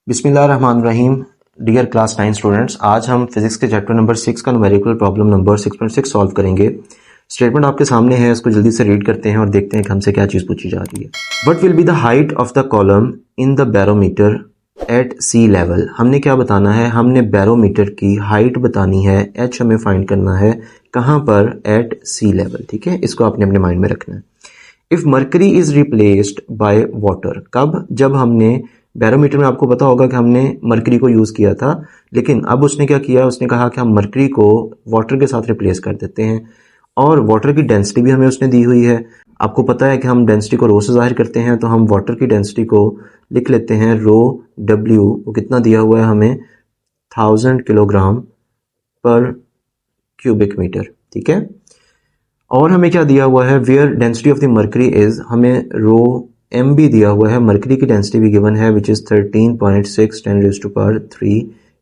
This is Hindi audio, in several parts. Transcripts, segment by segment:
बिस्मिल्लाहिर्रहमानिर्रहीम। डियर क्लास 9 स्टूडेंट्स, आज हम फिजिक्स के चैप्टर नंबर 6 का न्यूमेरिकल प्रॉब्लम नंबर 6.6 सॉल्व करेंगे। स्टेटमेंट आपके सामने है, इसको जल्दी से रीड करते हैं और देखते हैं कि हमसे क्या चीज़ पूछी जा रही है। What will be the height of the column in the barometer at sea level. हमने क्या बताना है, हमने बैरोमीटर की हाइट बतानी है, एच हमें फाइंड करना है कहाँ पर, एट सी लेवल। ठीक है, इसको आपने अपने माइंड में रखना है। If mercury is replaced by water, कब, जब हमने बैरोमीटर में, आपको पता होगा कि हमने मर्करी को यूज़ किया था, लेकिन अब उसने क्या किया, उसने कहा कि हम मर्करी को वाटर के साथ रिप्लेस कर देते हैं। और वाटर की डेंसिटी भी हमें उसने दी हुई है। आपको पता है कि हम डेंसिटी को रो से जाहिर करते हैं, तो हम वाटर की डेंसिटी को लिख लेते हैं रो डब्ल्यू। वो कितना दिया हुआ है हमें, 1000 किलोग्राम पर क्यूबिक मीटर। ठीक है, और हमें क्या दिया हुआ है, where density of the mercury is, हमें रो एम भी दिया हुआ है, मर्करी की डेंसिटी भी गिवन है which is 13.6 10⁻³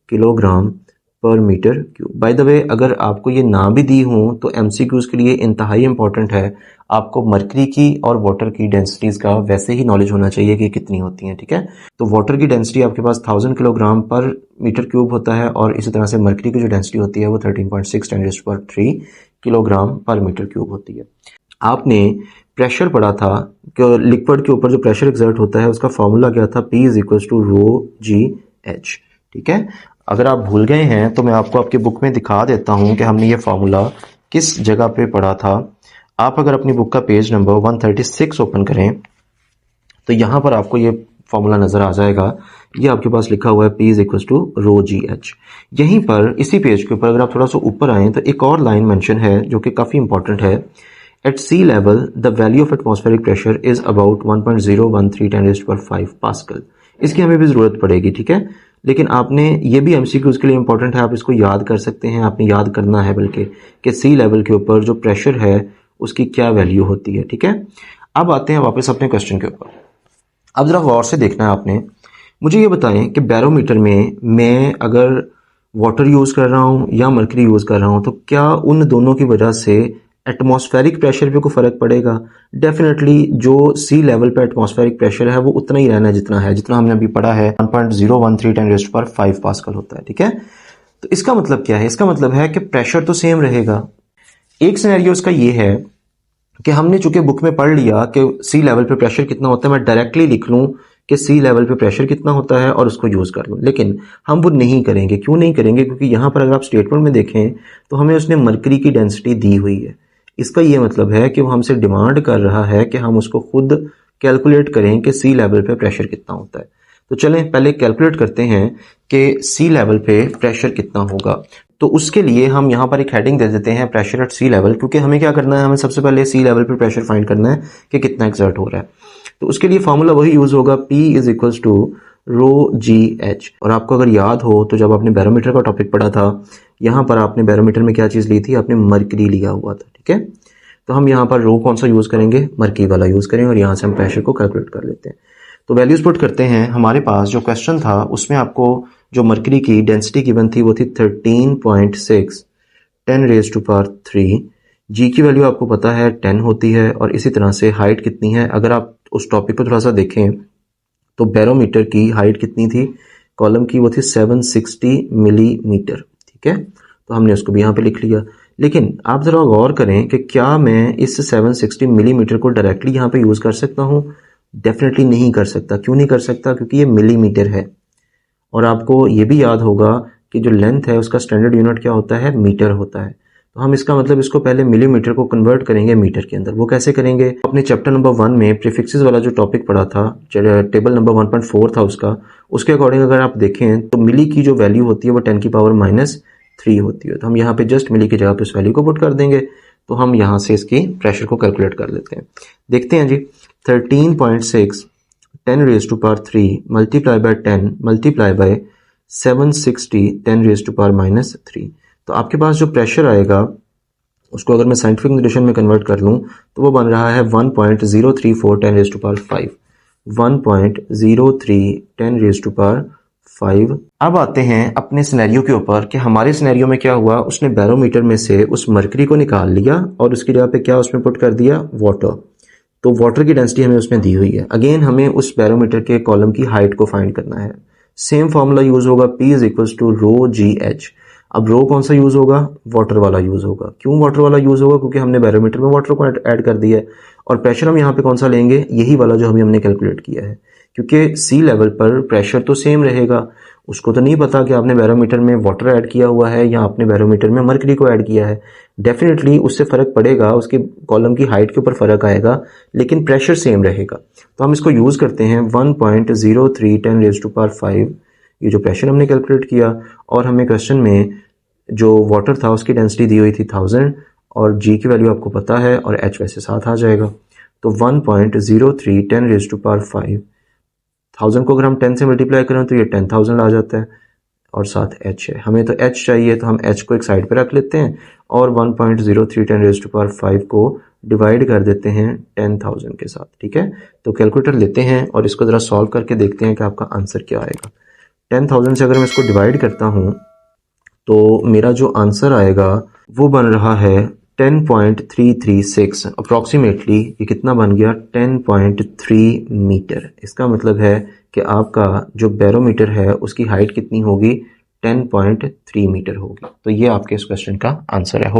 kilogram per metre cube. By the way, अगर आपको ये ना भी दी हो तो एमसीक्यूज के लिए इंतहाई इंपॉर्टेंट है, आपको मर्करी की और वाटर की डेंसिटीज का वैसे ही नॉलेज होना चाहिए कि कितनी होती हैं। ठीक है, तो वाटर की डेंसिटी आपके पास 1000 किलोग्राम पर मीटर क्यूब होता है, और इसी तरह से मर्करी की जो डेंसिटी होती है वो 13.6 10⁻³ किलोग्राम पर मीटर क्यूब होती है। आपने प्रेशर पढ़ा था कि लिक्विड के ऊपर जो प्रेशर एक्सर्ट होता है उसका फॉर्मूला क्या था, P is equal to rho g h. ठीक है, अगर आप भूल गए हैं तो मैं आपको आपकी बुक में दिखा देता हूं कि हमने ये फॉर्मूला किस जगह पे पढ़ा था। आप अगर अपनी बुक का पेज नंबर 136 ओपन करें तो यहां पर आपको ये फॉर्मूला नजर आ जाएगा। ये आपके पास लिखा हुआ है P is equal to rho g h. यहीं पर इसी पेज के ऊपर अगर आप थोड़ा सा ऊपर आए तो एक और लाइन मेंशन है जो कि काफी इंपॉर्टेंट है। At sea level, the value of atmospheric pressure is about 1.013 10⁵ pascal. इसकी हमें भी ज़रूरत पड़ेगी, ठीक है, लेकिन आपने ये भी एमसीक्यूज़ के लिए इंपॉर्टेंट है, आप इसको याद कर सकते हैं, आपने याद करना है बल्कि कि सी लेवल के ऊपर जो प्रेशर है उसकी क्या वैल्यू होती है। ठीक है, अब आते हैं वापस अपने क्वेश्चन के ऊपर। अब ज़रा गौर से देखना है आपने। मुझे ये बताएं कि बैरोमीटर में मैं अगर वाटर यूज़ कर रहा हूँ या मर्करी यूज़ कर रहा हूँ तो क्या उन दोनों की वजह से एटमॉस्फेरिक प्रेशर पे कोई फर्क पड़ेगा? डेफिनेटली जो सी लेवल पे एटमॉस्फेरिक प्रेशर है वो उतना ही रहना है जितना हमने अभी पढ़ा है, 1.013 10⁵ पास्कल होता है। ठीक है, तो इसका मतलब क्या है, इसका मतलब है कि प्रेशर तो सेम रहेगा। एक सिनेरियो इसका ये है कि हमने चूंकि बुक में पढ़ लिया कि सी लेवल पे प्रेशर कितना होता है, मैं डायरेक्टली लिख लूं कि सी लेवल पे प्रेशर कितना होता है और उसको यूज कर लूं, लेकिन हम वो नहीं करेंगे। क्यों नहीं करेंगे? क्योंकि यहां पर अगर आप स्टेटमेंट में देखें तो हमें उसने मर्करी की डेंसिटी दी हुई है। इसका ये मतलब है कि वो हमसे डिमांड कर रहा है कि हम उसको खुद कैलकुलेट करें कि सी लेवल पे प्रेशर कितना होता है। तो चलें पहले कैलकुलेट करते हैं कि सी लेवल पे प्रेशर कितना होगा। तो उसके लिए हम यहाँ पर एक हेडिंग दे देते हैं, प्रेशर एट सी लेवल, क्योंकि हमें क्या करना है, हमें सबसे पहले सी लेवल पे प्रेशर फाइंड करना है कि कितना एक्सर्ट हो रहा है। तो उसके लिए फॉर्मूला वही यूज होगा, P is equal to rho g h. और आपको अगर याद हो तो जब आपने बैरोमीटर का टॉपिक पढ़ा था, यहाँ पर आपने बैरोमीटर में क्या चीज़ ली थी, आपने मर्करी लिया हुआ था। ठीक है, तो हम यहाँ पर रो कौन सा यूज़ करेंगे, मर्करी वाला यूज़ करेंगे, और यहाँ से हम प्रेशर को कैलकुलेट कर लेते हैं। तो वैल्यूज पुट करते हैं। हमारे पास जो क्वेश्चन था उसमें आपको जो मर्करी की डेंसिटी गिवन थी वो थी 13.6 10⁻³ जी की वैल्यू आपको पता है 10 होती है, और इसी तरह से हाइट कितनी है, अगर आप उस टॉपिक को थोड़ा सा देखें तो बैरोमीटर की हाइट कितनी थी कॉलम की, वो थी 760 मिलीमीटर। ठीक है, तो हमने उसको भी यहाँ पे लिख लिया। लेकिन आप ज़रा गौर करें कि क्या मैं इस 760 मिलीमीटर को डायरेक्टली यहाँ पे यूज़ कर सकता हूँ? डेफिनेटली नहीं कर सकता। क्यों नहीं कर सकता? क्योंकि ये मिलीमीटर है, और आपको ये भी याद होगा कि जो लेंथ है उसका स्टैंडर्ड यूनिट क्या होता है, मीटर होता है। तो हम इसका मतलब इसको पहले मिलीमीटर को कन्वर्ट करेंगे मीटर के अंदर। वो कैसे करेंगे? अपने चैप्टर नंबर 1 में प्रीफिक्सेस वाला जो टॉपिक पढ़ा था, टेबल नंबर 1.4 था उसके अकॉर्डिंग अगर आप देखें तो मिली की जो वैल्यू होती है वो 10⁻³ होती है। तो हम यहाँ पे जस्ट मिली की जगह पे उस वैल्यू को पुट कर देंगे, तो हम यहाँ से इसकी प्रेशर को कैलकुलेट कर लेते हैं। देखते हैं जी, 13.6 10⁻³ मल्टीप्लाई बाय 10 मल्टीप्लाई बाय 760 10⁻³ तो आपके पास जो प्रेशर आएगा उसको अगर मैं साइंटिफिक नोटेशन में कन्वर्ट कर लूँ तो वो बन रहा है 1.034 10⁻5 1.03 10⁻5। अब आते हैं अपने सिनेरियो के ऊपर कि हमारे सिनेरियो में क्या हुआ, उसने बैरोमीटर में से उस मर्करी को निकाल लिया और उसकी जगह पे क्या उसमें पुट कर दिया, वाटर। तो वाटर की डेंसिटी हमें उसमें दी हुई है। अगेन हमें उस बैरोमीटर के कॉलम की हाइट को फाइंड करना है, सेम फॉर्मूला यूज होगा, P is equals to rho g h. अब रो कौन सा यूज होगा, वाटर वाला यूज होगा। क्यों वाटर वाला यूज होगा, क्योंकि हमने बैरोमीटर में वाटर को ऐड कर दिया है। और प्रेशर हम यहाँ पे कौन सा लेंगे, यही वाला जो हमने कैलकुलेट किया है, क्योंकि सी लेवल पर प्रेशर तो सेम रहेगा। उसको तो नहीं पता कि आपने बैरोमीटर में वाटर ऐड किया हुआ है या आपने बैरोमीटर में मरकरी को ऐड किया है। डेफिनेटली उससे फ़र्क पड़ेगा, उसके कॉलम की हाइट के ऊपर फ़र्क आएगा, लेकिन प्रेशर सेम रहेगा। तो हम इसको यूज़ करते हैं 1.03 × 10⁵ ये जो प्रेशर हमने कैलकुलेट किया, और हमें क्वेश्चन में जो वाटर था उसकी डेंसिटी दी हुई थी 1000, और जी की वैल्यू आपको पता है, और एच वैसे साथ आ जाएगा। तो 1.03 10⁵ 1000 को अगर हम 10 से मल्टीप्लाई करें तो ये 10,000 आ जाता है, और साथ h है। हमें तो h चाहिए, तो हम h को एक साइड पे रख लेते हैं और 1.03 10⁵ को डिवाइड कर देते हैं 10,000 के साथ। ठीक है, तो कैलकुलेटर लेते हैं और इसको ज़रा सॉल्व करके देखते हैं कि आपका आंसर क्या आएगा। 10,000 से अगर मैं इसको डिवाइड करता हूँ तो मेरा जो आंसर आएगा वो बन रहा है 10.336। अप्रॉक्सीमेटली ये कितना बन गया, 10.3 मीटर। इसका मतलब है कि आपका जो बैरोमीटर है उसकी हाइट कितनी होगी, 10.3 मीटर होगी। तो ये आपके इस क्वेश्चन का आंसर है।